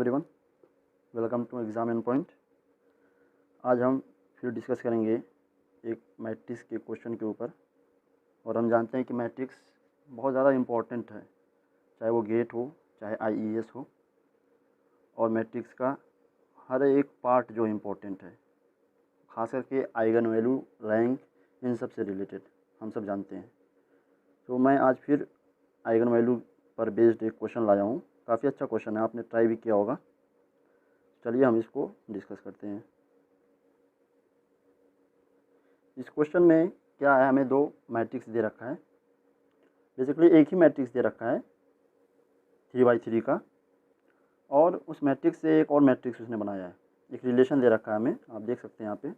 Everyone, welcome to exam end point. आज हम फिर डिस्कस करेंगे एक मैट्रिक्स के क्वेश्चन के ऊपर। और हम जानते हैं कि मैट्रिक्स बहुत ज़्यादा इम्पोर्टेंट है, चाहे वो गेट हो चाहे आईईएस हो। और मैट्रिक्स का हर एक पार्ट जो इम्पोर्टेंट है, ख़ास करके आइगन वैल्यू, रैंक, इन सब से रिलेटेड हम सब जानते हैं। तो मैं आज फिर आइगन वैल्यू पर बेस्ड एक क्वेश्चन लाया हूँ। काफ़ी अच्छा क्वेश्चन है, आपने ट्राई भी किया होगा। चलिए हम इसको डिस्कस करते हैं। इस क्वेश्चन में क्या है, हमें दो मैट्रिक्स दे रखा है। बेसिकली एक ही मैट्रिक्स दे रखा है 3×3 का, और उस मैट्रिक्स से एक और मैट्रिक्स उसने बनाया है। एक रिलेशन दे रखा है हमें, आप देख सकते हैं यहाँ पे।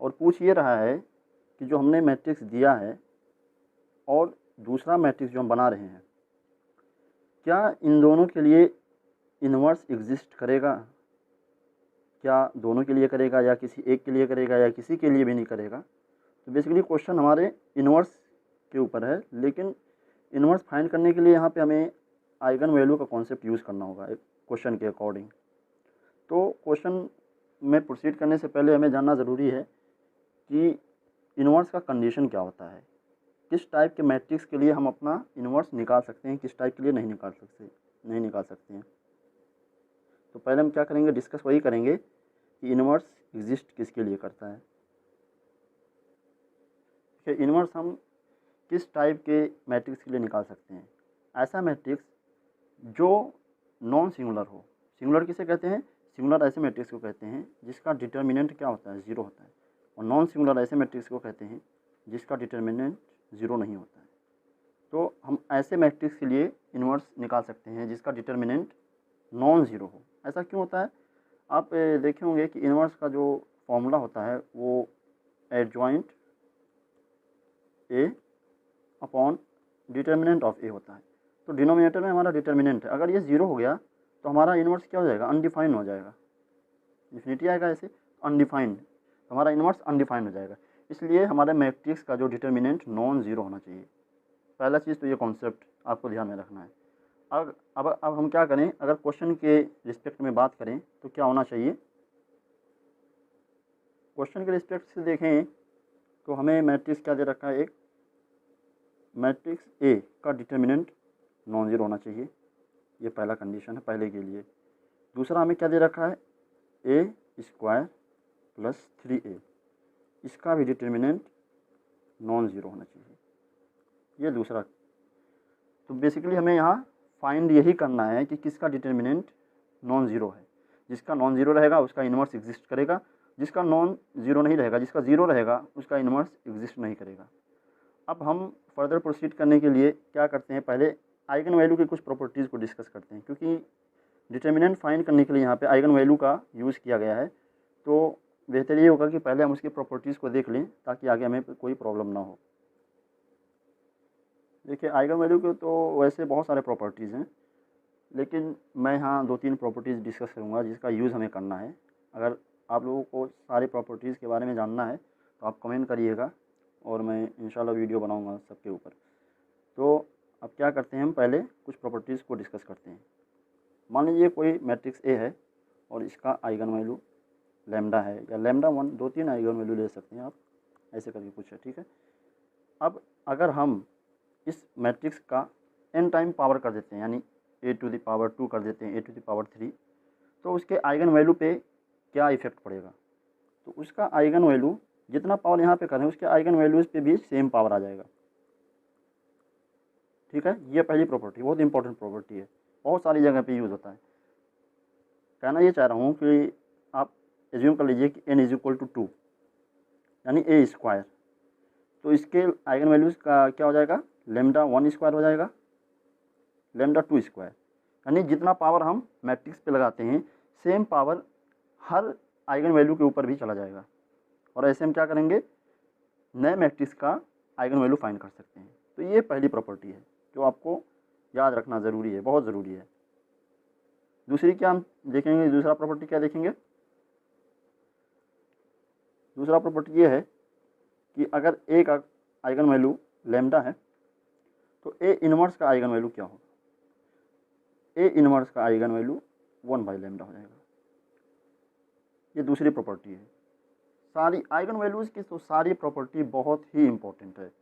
और पूछ ये रहा है कि जो हमने मैट्रिक्स दिया है और दूसरा मैट्रिक्स जो हम बना रहे हैं, क्या इन दोनों के लिए इन्वर्स एग्जिस्ट करेगा? क्या दोनों के लिए करेगा, या किसी एक के लिए करेगा, या किसी के लिए भी नहीं करेगा? तो बेसिकली क्वेश्चन हमारे इन्वर्स के ऊपर है, लेकिन इन्वर्स फाइंड करने के लिए यहाँ पे हमें आइगन वैल्यू का कॉन्सेप्ट यूज़ करना होगा एक क्वेश्चन के अकॉर्डिंग। तो क्वेश्चन में प्रोसीड करने से पहले हमें जानना ज़रूरी है कि इन्वर्स का कंडीशन क्या होता है, किस टाइप के मैट्रिक्स के लिए हम अपना इन्वर्स निकाल सकते हैं, किस टाइप के लिए नहीं निकाल सकते हैं। तो पहले हम क्या करेंगे, डिस्कस वही करेंगे कि इन्वर्स एग्जिस्ट किसके लिए करता है। कि इन्वर्स हम किस टाइप के मैट्रिक्स के लिए निकाल सकते हैं। ऐसा मैट्रिक्स जो नॉन सिंगुलर हो। सिंगुलर किसे कहते हैं? सिंगुलर ऐसे मैट्रिक्स को कहते हैं जिसका डिटर्मिनेंट क्या होता है, ज़ीरो होता है। और नॉन सिंगुलर ऐसे मैट्रिक्स को कहते हैं जिसका डिटर्मिनेंट ज़ीरो नहीं होता है। तो हम ऐसे मैट्रिक्स के लिए इन्वर्स निकाल सकते हैं जिसका डिटर्मिनेंट नॉन ज़ीरो हो। ऐसा क्यों होता है? आप देखे होंगे कि इन्वर्स का जो फॉर्मूला होता है वो adjoint A upon determinant of A होता है। तो डिनोमिनेटर में हमारा डिटर्मिनेंट है, अगर ये ज़ीरो हो गया तो हमारा इन्वर्स क्या हो जाएगा? अनडिफाइंड हो जाएगा। इन्फिनिटी आएगा ऐसे, अनडिफाइंड, तो हमारा इन्वर्स अनडिफाइंड हो जाएगा। इसलिए हमारे मैट्रिक्स का जो डिटर्मिनेंट नॉन ज़ीरो होना चाहिए। पहला चीज़ तो ये कॉन्सेप्ट आपको ध्यान में रखना है। अब हम क्या करें, अगर क्वेश्चन के रिस्पेक्ट में बात करें तो क्या होना चाहिए। क्वेश्चन के रिस्पेक्ट से देखें तो हमें मैट्रिक्स क्या दे रखा है, एक मैट्रिक्स ए का डिटर्मिनेंट नॉन ज़ीरो होना चाहिए। ये पहला कंडीशन है पहले के लिए। दूसरा हमें क्या दे रखा है, ए स्क्वायर प्लस 3a, इसका भी डिटर्मिनेंट नॉन ज़ीरो होना चाहिए। ये दूसरा। तो बेसिकली हमें यहाँ फाइंड यही करना है कि किसका डिटर्मिनेंट नॉन ज़ीरो है। जिसका नॉन ज़ीरो रहेगा उसका इन्वर्स एग्जिस्ट करेगा, जिसका नॉन ज़ीरो नहीं रहेगा, जिसका ज़ीरो रहेगा उसका इन्वर्स एग्जिस्ट नहीं करेगा। अब हम फर्दर प्रोसीड करने के लिए क्या करते हैं, पहले आइगन वैल्यू की कुछ प्रॉपर्टीज़ को डिस्कस करते हैं, क्योंकि डिटर्मिनेंट फाइंड करने के लिए यहाँ पे आइगन वैल्यू का यूज़ किया गया है। तो बेहतर ये होगा कि पहले हम उसकी प्रॉपर्टीज़ को देख लें ताकि आगे हमें कोई प्रॉब्लम ना हो। देखिए, आइगन वैल्यू के तो वैसे बहुत सारे प्रॉपर्टीज़ हैं, लेकिन मैं यहाँ 2-3 प्रॉपर्टीज़ डिस्कस करूँगा जिसका यूज़ हमें करना है। अगर आप लोगों को सारी प्रॉपर्टीज़ के बारे में जानना है तो आप कमेंट करिएगा और मैं इंशाल्लाह वीडियो बनाऊँगा सबके ऊपर। तो अब क्या करते हैं, हम पहले कुछ प्रॉपर्टीज़ को डिस्कस करते हैं। मान लीजिए कोई मैट्रिक्स ए है और इसका आइगन वैल्यू लैम्डा है, या लैम्डा 1, 2-3 आइगन वैल्यू ले सकते हैं आप, ऐसे करके कुछ है, ठीक है। अब अगर हम इस मैट्रिक्स का n टाइम पावर कर देते हैं, यानी a⁻2 कर देते हैं, a⁻3, तो उसके आइगन वैल्यू पे क्या इफेक्ट पड़ेगा? तो उसका आइगन वैल्यू जितना पावर यहाँ पे करें उसके आइगन वैल्यूज़ पे भी सेम पावर आ जाएगा, ठीक है। ये पहली प्रॉपर्टी बहुत इंपॉर्टेंट प्रॉपर्टी है, बहुत सारी जगह पे यूज़ होता है। कहना ये चाह रहा हूँ कि आप एज्यूम कर लीजिए कि n = 2, यानी a स्क्वायर, तो इसके आइगन वैल्यूज़ का क्या हो जाएगा, लैम्डा 1 स्क्वायर हो जाएगा, लैम्डा 2 स्क्वायर। यानी जितना पावर हम मैट्रिक्स पे लगाते हैं सेम पावर हर आइगन वैल्यू के ऊपर भी चला जाएगा। और ऐसे हम क्या करेंगे, नए मैट्रिक्स का आइगन वैल्यू फाइंड कर सकते हैं। तो ये पहली प्रॉपर्टी है जो आपको याद रखना ज़रूरी है, बहुत ज़रूरी है। दूसरी क्या हम देखेंगे, दूसरा प्रॉपर्टी क्या देखेंगे, दूसरा प्रॉपर्टी ये है कि अगर ए का आइगन वैल्यू लैम्डा है तो ए इन्वर्स का आइगन वैल्यू क्या होगा। ए इन्वर्स का आइगन वैल्यू 1/λ हो जाएगा। ये दूसरी प्रॉपर्टी है। सारी आइगन वैल्यूज़ की तो सारी प्रॉपर्टी बहुत ही इंपॉर्टेंट है,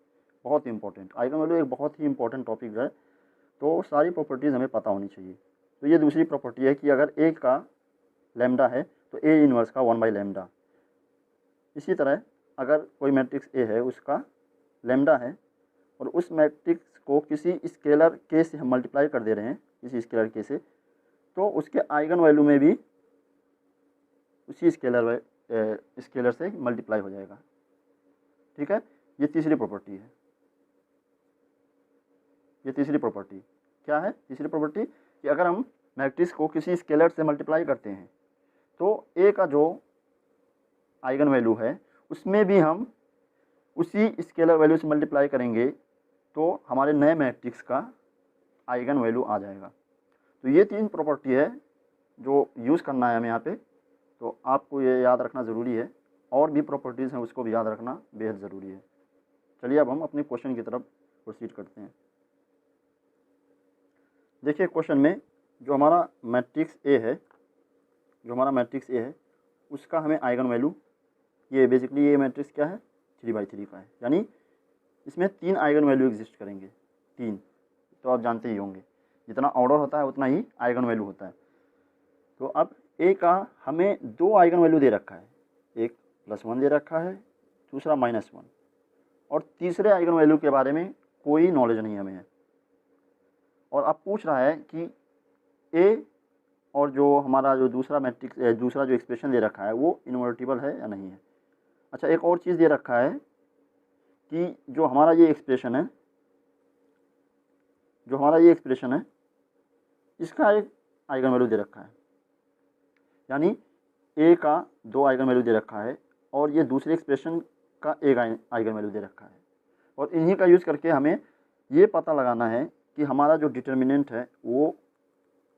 बहुत इंपॉर्टेंट। आइगन वैल्यू एक बहुत ही इंपॉर्टेंट टॉपिक है, तो सारी प्रॉपर्टीज़ हमें पता होनी चाहिए। तो ये दूसरी प्रॉपर्टी है कि अगर ए का लैम्डा है तो ए इनवर्स का 1/λ। इसी तरह अगर कोई मैट्रिक्स ए है, उसका लैम्डा है और उस मैट्रिक्स को किसी स्केलर के से हम मल्टीप्लाई कर दे रहे हैं, किसी स्केलर के से, तो उसके आइगन वैल्यू में भी उसी स्केलर से मल्टीप्लाई हो जाएगा। ठीक है, ये तीसरी प्रॉपर्टी है। ये तीसरी प्रॉपर्टी क्या है? तीसरी प्रॉपर्टी कि अगर हम मैट्रिक्स को किसी स्केलर से मल्टीप्लाई करते हैं तो ए का जो आइगन वैल्यू है उसमें भी हम उसी स्केलर वैल्यू से मल्टीप्लाई करेंगे तो हमारे नए मैट्रिक्स का आइगन वैल्यू आ जाएगा। तो ये तीन प्रॉपर्टी है जो यूज़ करना है हमें यहाँ पे, तो आपको ये याद रखना ज़रूरी है। और भी प्रॉपर्टीज़ हैं उसको भी याद रखना बेहद ज़रूरी है। चलिए अब हम अपने क्वेश्चन की तरफ प्रोसीड करते हैं। देखिए क्वेश्चन में जो हमारा मैट्रिक्स ए है, उसका हमें आइगन वैल्यू, ये बेसिकली ये मैट्रिक्स क्या है, 3/3 का है, यानी इसमें 3 आइगन वैल्यू एग्जिस्ट करेंगे। 3 तो आप जानते ही होंगे, जितना ऑर्डर होता है उतना ही आइगन वैल्यू होता है। तो अब ए का हमें 2 आइगन वैल्यू दे रखा है, एक +1 दे रखा है, दूसरा -1, और तीसरे आइगन वैल्यू के बारे में कोई नॉलेज नहीं हमें है। और अब पूछ रहा है कि ए और जो हमारा जो दूसरा मैट्रिक्स, दूसरा जो एक्सप्रेशन दे रखा है वो इन्वर्टिबल है या नहीं है। अच्छा, एक और चीज़ दे रखा है कि जो हमारा ये एक्सप्रेशन है, इसका एक आइगन वैल्यू दे रखा है, यानी ए का 2 आइगन वैल्यू दे रखा है और ये दूसरे एक्सप्रेशन का एक आइगन वैल्यू दे रखा है। और इन्हीं का यूज़ करके हमें ये पता लगाना है कि हमारा जो डिटर्मिनेंट है वो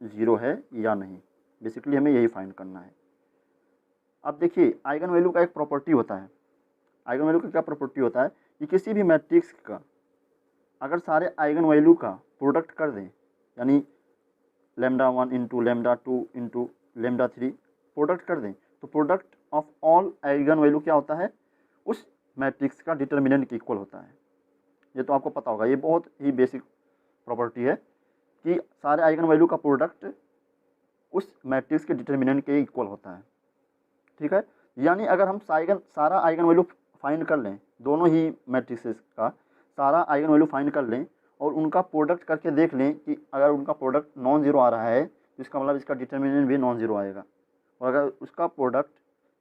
0 है या नहीं। बेसिकली हमें यही फाइंड करना है। अब देखिए आइगन वैल्यू का एक प्रॉपर्टी होता है। आइगन वैल्यू का क्या प्रॉपर्टी होता है कि किसी भी मैट्रिक्स का अगर सारे आइगन वैल्यू का प्रोडक्ट कर दें, यानी λ1 इंटू λ2 इंटू λ3 प्रोडक्ट कर दें, तो product of all eigen value क्या होता है, उस मैट्रिक्स का डिटर्मिनेंट के इक्वल होता है। ये तो आपको पता होगा, ये बहुत ही बेसिक प्रॉपर्टी है कि सारे आइगन वैल्यू का प्रोडक्ट उस मैट्रिक्स के डिटर्मिनेंट के इक्वल होता है। ठीक है, यानी अगर हम सारा आइगन वैल्यू फाइंड कर लें, दोनों ही मैट्रिक्सेस का सारा आइगन वैल्यू फाइंड कर लें और उनका प्रोडक्ट करके देख लें कि अगर उनका प्रोडक्ट नॉन ज़ीरो आ रहा है तो इसका मतलब इसका डिटर्मिनेंट भी नॉन ज़ीरो आएगा, और अगर उसका प्रोडक्ट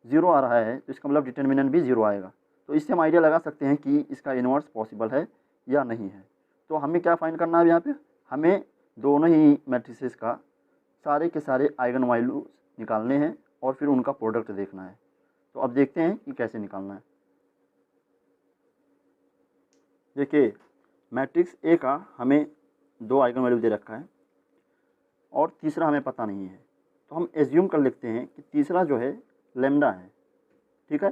0 आ रहा है तो इसका मतलब डिटर्मिनेंट भी 0 आएगा। तो इससे हम आइडिया लगा सकते हैं कि इसका इन्वर्स पॉसिबल है या नहीं है। तो हमें क्या फाइंड करना है यहाँ पे, हमें दोनों ही मैट्रिसेस का सारे के सारे आइगन वैल्यूज निकालने हैं और फिर उनका प्रोडक्ट देखना है। तो अब देखते हैं कि कैसे निकालना है। देखिए मैट्रिक्स ए का हमें 2 आइगन वैल्यू दे रखा है और तीसरा हमें पता नहीं है, तो हम एज्यूम कर लेते हैं कि तीसरा जो है लैम्डा है। ठीक है,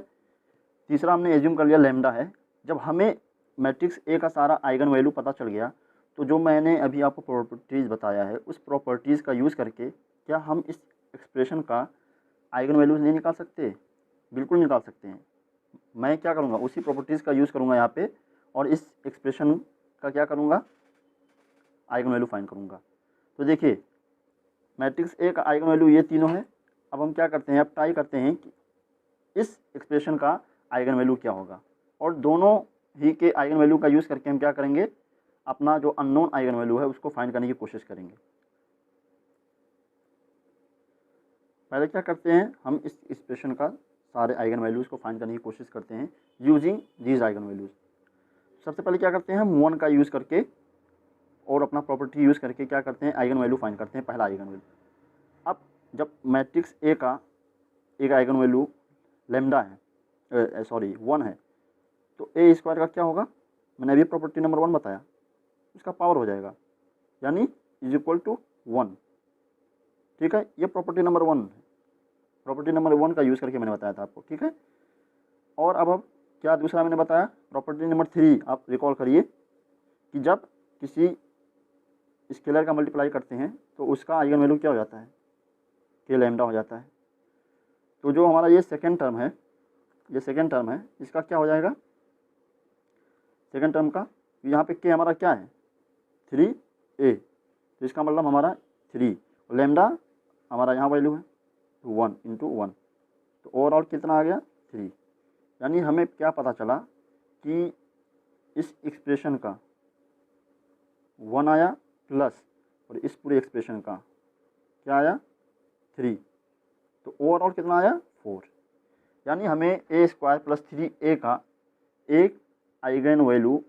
तीसरा हमने एज्यूम कर लिया लैम्डा है। जब हमें मैट्रिक्स ए का सारा आइगन वैल्यू पता चल गया तो जो मैंने अभी आपको प्रॉपर्टीज़ बताया है उस प्रॉपर्टीज़ का यूज़ करके क्या हम इस एक्सप्रेशन का आइगन वैल्यूज नहीं निकाल सकते? बिल्कुल निकाल सकते हैं। मैं क्या करूँगा, उसी प्रॉपर्टीज़ का यूज़ करूँगा यहाँ पे और इस एक्सप्रेशन का क्या करूँगा, आइगन वैल्यू फाइंड करूँगा। तो देखिए मैट्रिक्स ए का आइगन वैल्यू ये तीनों है। अब हम क्या करते हैं, अब ट्राई करते हैं कि इस एक्सप्रेशन का आइगन वैल्यू क्या होगा, और दोनों ही के आइगन वैल्यू का यूज़ करके हम क्या करेंगे, अपना जो अननोन आइगन वैल्यू है उसको फाइंड करने की कोशिश करेंगे। पहले क्या करते हैं, हम इस एक्सप्रेशन का सारे आइगन वैल्यूज़ को फाइंड करने की कोशिश करते हैं यूजिंग दीज आइगन वैल्यूज़। सबसे पहले क्या करते हैं, हम 1 का यूज़ करके और अपना प्रॉपर्टी यूज़ करके क्या करते हैं, आइगन वैल्यू फाइंड करते हैं, पहला आइगन वैल्यू। अब जब मैट्रिक्स ए का एक आइगन वैल्यू लैम्डा है, 1 है, तो ए स्क्वायर का क्या होगा, मैंने अभी प्रॉपर्टी नंबर 1 बताया, उसका पावर हो जाएगा, यानी इज इक्वल टू 1। ठीक है, ये प्रॉपर्टी नंबर 1 है। प्रॉपर्टी नंबर 1 का यूज़ करके मैंने बताया था आपको। ठीक है, और अब क्या दूसरा मैंने बताया, प्रॉपर्टी नंबर 3 आप रिकॉल करिए कि जब किसी स्केलर का मल्टीप्लाई करते हैं तो उसका आइगन वैल्यू क्या हो जाता है, के लैम्डा हो जाता है। तो जो हमारा ये सेकेंड टर्म है, इसका क्या हो जाएगा, सेकेंड टर्म का यहाँ पे के हमारा क्या है 3a, तो इसका मतलब हमारा 3 और लैम्डा हमारा यहाँ वैल्यू है 1 इंटू 1, तो ओवरऑल कितना आ गया 3। यानी हमें क्या पता चला कि इस एक्सप्रेशन का 1 आया प्लस और इस पूरे एक्सप्रेशन का क्या आया 3, तो ओवरऑल कितना आया 4। यानी हमें a स्क्वायर प्लस 3a का एक आइगन वैल्यू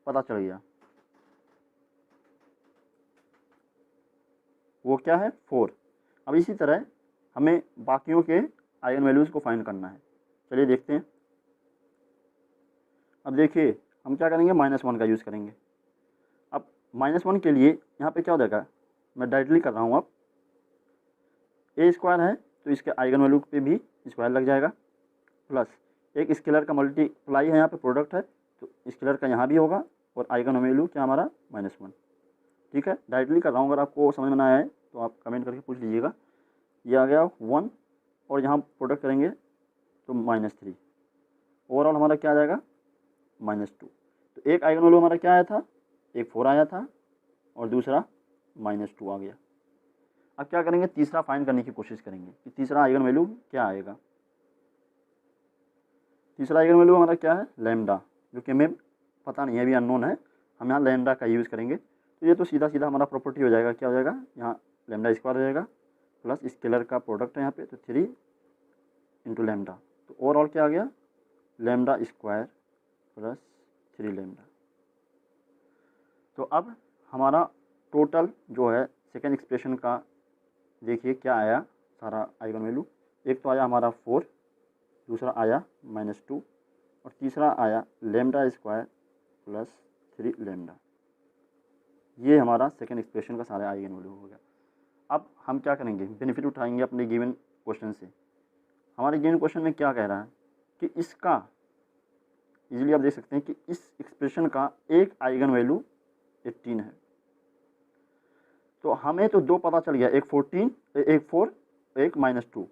पता चल गया, वो क्या है 4। अब इसी तरह हमें बाकियों के आइगन वैल्यूज़ को फाइंड करना है। चलिए देखते हैं। अब देखिए हम क्या करेंगे, -1 का यूज़ करेंगे। अब -1 के लिए यहाँ पे क्या हो जाएगा, मैं डायरेक्टली कर रहा हूँ। अब a स्क्वायर है तो इसके आइगन वैल्यू पे भी स्क्वायर लग जाएगा, प्लस एक स्केलर का मल्टीप्लाई है, यहाँ पे प्रोडक्ट है तो स्केलर का यहाँ भी होगा और आइगन वैल्यू क्या हमारा -1। ठीक है, डायरेक्टली कर रहा हूँ, अगर आपको समझ में ना आए तो आप कमेंट करके पूछ लीजिएगा। ये आ गया 1 और यहाँ प्रोडक्ट करेंगे तो -3, ओवरऑल हमारा क्या आ जाएगा -2। तो एक आइगन वैल्यू हमारा क्या आया था, एक 4 आया था और दूसरा -2 आ गया। अब क्या करेंगे, तीसरा फाइंड करने की कोशिश करेंगे कि तीसरा आइगन वैल्यू क्या आएगा। तीसरा आइगन वैल्यू हमारा क्या है लैम्डा, जो कि हमें पता नहीं है, अभी अननोन है। हम यहाँ लैम्डा का यूज़ करेंगे तो ये तो सीधा सीधा हमारा प्रॉपर्टी हो जाएगा, क्या हो जाएगा, यहाँ लैम्डा स्क्वायर हो जाएगा प्लस स्केलर का प्रोडक्ट है यहाँ पे तो 3 इंटू लैम्डा, तो ओवरऑल क्या आ गया लैम्डा स्क्वायर प्लस 3 लैम्डा। तो अब हमारा टोटल जो है सेकेंड एक्सप्रेशन का देखिए क्या आया सारा आइगन वैल्यू। एक तो आया हमारा 4, दूसरा आया -2 और तीसरा आया लैम्डा स्क्वायर प्लस 3 लैम्डा। ये हमारा सेकेंड एक्सप्रेशन का सारा आइगन वैल्यू हो गया। अब हम क्या करेंगे, बेनिफिट उठाएंगे अपने गिवन क्वेश्चन से। हमारे गिवन क्वेश्चन में क्या कह रहा है कि इसका इजीली आप देख सकते हैं कि इस एक्सप्रेशन का एक आइगन वैल्यू 18 है। तो हमें तो दो पता चल गया, एक 14, एक 4, एक -2,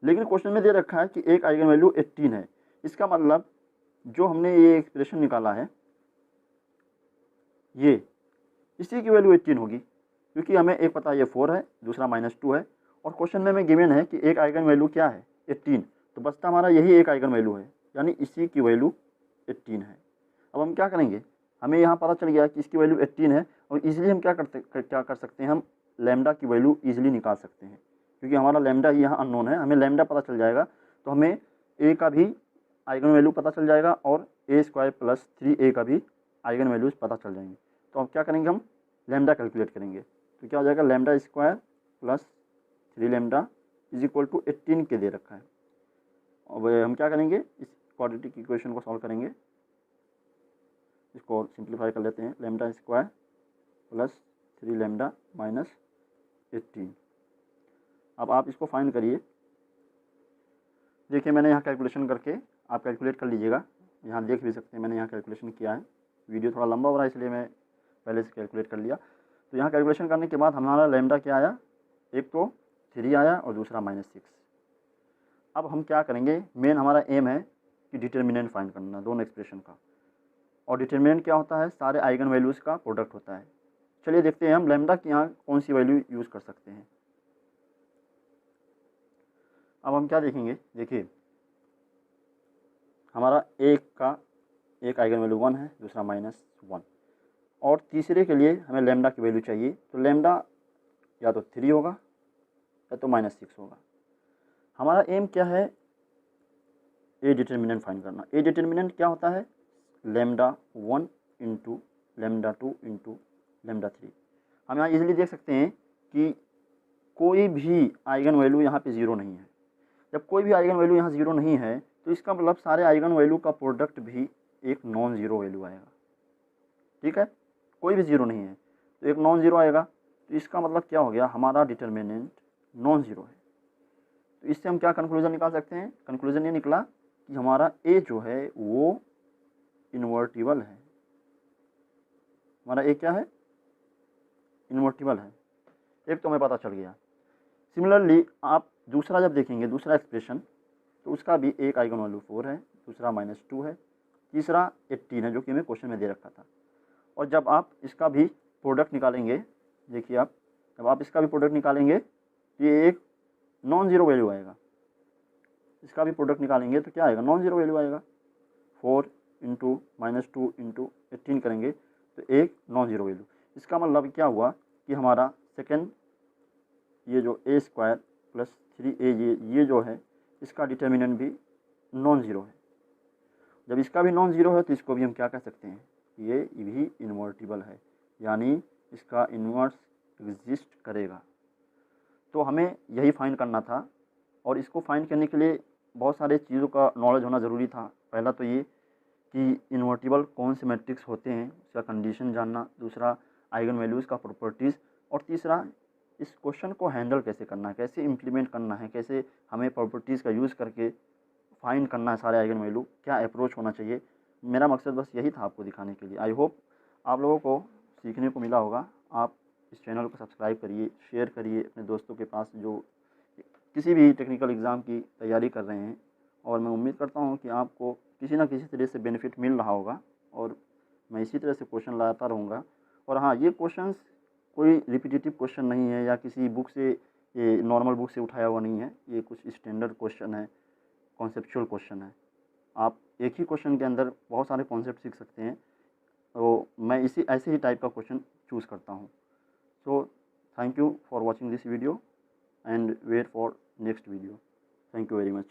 लेकिन क्वेश्चन में दे रखा है कि एक आइगन वैल्यू 18 है। इसका मतलब जो हमने ये एक्सप्रेशन निकाला है ये इसी की वैल्यू 18 होगी, क्योंकि हमें एक पता ये 4 है, दूसरा -2 है और क्वेश्चन में हमें गिवन है कि एक आइगन वैल्यू क्या है 18, तो बचता हमारा यही एक आइगन वैल्यू है, यानी इसी की वैल्यू 18 है। अब हम क्या करेंगे, हमें यहाँ पता चल गया कि इसकी वैल्यू 18 है और इजीली हम क्या कर सकते हैं, हम लैम्डा की वैल्यू इजीली निकाल सकते हैं, क्योंकि हमारा लैम्डा यहाँ अननोन है। हमें लैम्डा पता चल जाएगा तो हमें ए का भी आइगन वैल्यू पता चल जाएगा और a स्क्वायर प्लस 3a का भी आइगन वैल्यूज पता चल जाएंगे। तो अब क्या करेंगे, हम लैम्डा कैलकुलेट करेंगे। तो क्या हो जाएगा, lambda square plus 3 lambda is equal to 18 के दे रखा है। अब हम क्या करेंगे, इस क्वाड्रेटिक इक्वेशन को सॉल्व करेंगे, इसको सिंप्लीफाई कर लेते हैं। Lambda square plus 3 lambda minus 18। अब आप इसको फाइंड करिए। देखिए मैंने यहाँ कैलकुलेशन करके, आप कैलकुलेट कर लीजिएगा, यहाँ देख भी सकते हैं मैंने यहाँ कैलकुलेशन किया है। वीडियो थोड़ा लंबा हो रहा है इसलिए मैं पहले से कैलकुलेट कर लिया। तो यहाँ कैलकुलेशन करने के बाद हमारा लैम्डा क्या आया, एक तो 3 आया और दूसरा -6। अब हम क्या करेंगे, मेन हमारा एम है कि डिटर्मिनेंट फाइंड करना दोनों एक्सप्रेशन का, और डिटर्मिनेंट क्या होता है, सारे आइगन वैल्यूज़ का प्रोडक्ट होता है। चलिए देखते हैं हम लैम्डा की यहाँ कौन सी वैल्यू यूज़ कर सकते हैं। अब हम क्या देखेंगे, देखिए हमारा एक आइगन वैल्यू 1 है, दूसरा -1 और तीसरे के लिए हमें लैम्डा की वैल्यू चाहिए। तो लैम्डा या तो 3 होगा या तो -6 होगा। हमारा एम क्या है, ए डिटर्मिनेंट फाइंड करना। ए डिटर्मिनेंट क्या होता है, lambda 1 into lambda 2 into lambda 3। हम यहाँ इजीली देख सकते हैं कि कोई भी आइगन वैल्यू यहाँ पे 0 नहीं है। जब कोई भी आइगन वैल्यू यहाँ 0 नहीं है तो इसका मतलब सारे आइगन वैल्यू का प्रोडक्ट भी एक नॉन ज़ीरो वैल्यू आएगा। ठीक है, कोई भी 0 नहीं है तो एक नॉन ज़ीरो आएगा, तो इसका मतलब क्या हो गया, हमारा डिटर्मिनेंट नॉन ज़ीरो है। तो इससे हम क्या कंक्लूजन निकाल सकते हैं, कंक्लूजन ये निकला कि हमारा ए जो है वो इन्वर्टिबल है। हमारा ए क्या है, इन्वर्टिबल है। एक तो हमें पता चल गया। सिमिलरली आप दूसरा जब देखेंगे, दूसरा एक्सप्रेशन, तो उसका भी एक आइगन वैल्यू 4 है, दूसरा -2 है, तीसरा 18 है, जो कि हमें क्वेश्चन में दे रखा था। और जब आप इसका भी प्रोडक्ट निकालेंगे, देखिए आप, जब आप इसका भी प्रोडक्ट निकालेंगे तो ये एक नॉन ज़ीरो वैल्यू आएगा। इसका भी प्रोडक्ट निकालेंगे तो क्या आएगा, नॉन ज़ीरो वैल्यू आएगा। 4 इंटू -2 इंटू 18 करेंगे तो एक नॉन ज़ीरो वैल्यू। इसका मतलब क्या हुआ कि हमारा सेकेंड ये जो a² + 3a ये जो है, इसका डिटर्मिनेंट भी नॉन ज़ीरो है। जब इसका भी नॉन ज़ीरो है तो इसको भी हम क्या कह सकते हैं, ये भी इन्वर्टिबल है, यानी इसका इन्वर्स एग्जिस्ट करेगा। तो हमें यही फाइंड करना था, और इसको फाइंड करने के लिए बहुत सारे चीज़ों का नॉलेज होना ज़रूरी था। पहला तो ये कि इन्वर्टिबल कौन से मैट्रिक्स होते हैं, उसका कंडीशन जानना, दूसरा आइगन वैल्यूज़ का प्रॉपर्टीज़, और तीसरा इस क्वेश्चन को हैंडल कैसे करना है, कैसे इम्प्लीमेंट करना है, कैसे हमें प्रॉपर्टीज़ का यूज़ करके फाइंड करना है सारे आइगन वैल्यू, क्या अप्रोच होना चाहिए। मेरा मकसद बस यही था आपको दिखाने के लिए। आई होप आप लोगों को सीखने को मिला होगा। आप इस चैनल को सब्सक्राइब करिए, शेयर करिए अपने दोस्तों के पास जो किसी भी टेक्निकल एग्ज़ाम की तैयारी कर रहे हैं, और मैं उम्मीद करता हूँ कि आपको किसी न किसी तरह से बेनिफिट मिल रहा होगा, और मैं इसी तरह से क्वेश्चन लाता रहूँगा। और हाँ, ये क्वेश्चंस कोई रिपीटेटिव क्वेश्चन नहीं है या किसी बुक से, ये नॉर्मल बुक से उठाया हुआ नहीं है, ये कुछ स्टैंडर्ड क्वेश्चन है, कॉन्सेप्चुअल क्वेश्चन है। आप एक ही क्वेश्चन के अंदर बहुत सारे कॉन्सेप्ट सीख सकते हैं, तो मैं इसी ऐसे ही टाइप का क्वेश्चन चूज़ करता हूँ। So thank you for watching this video and wait for next video. Thank you very much.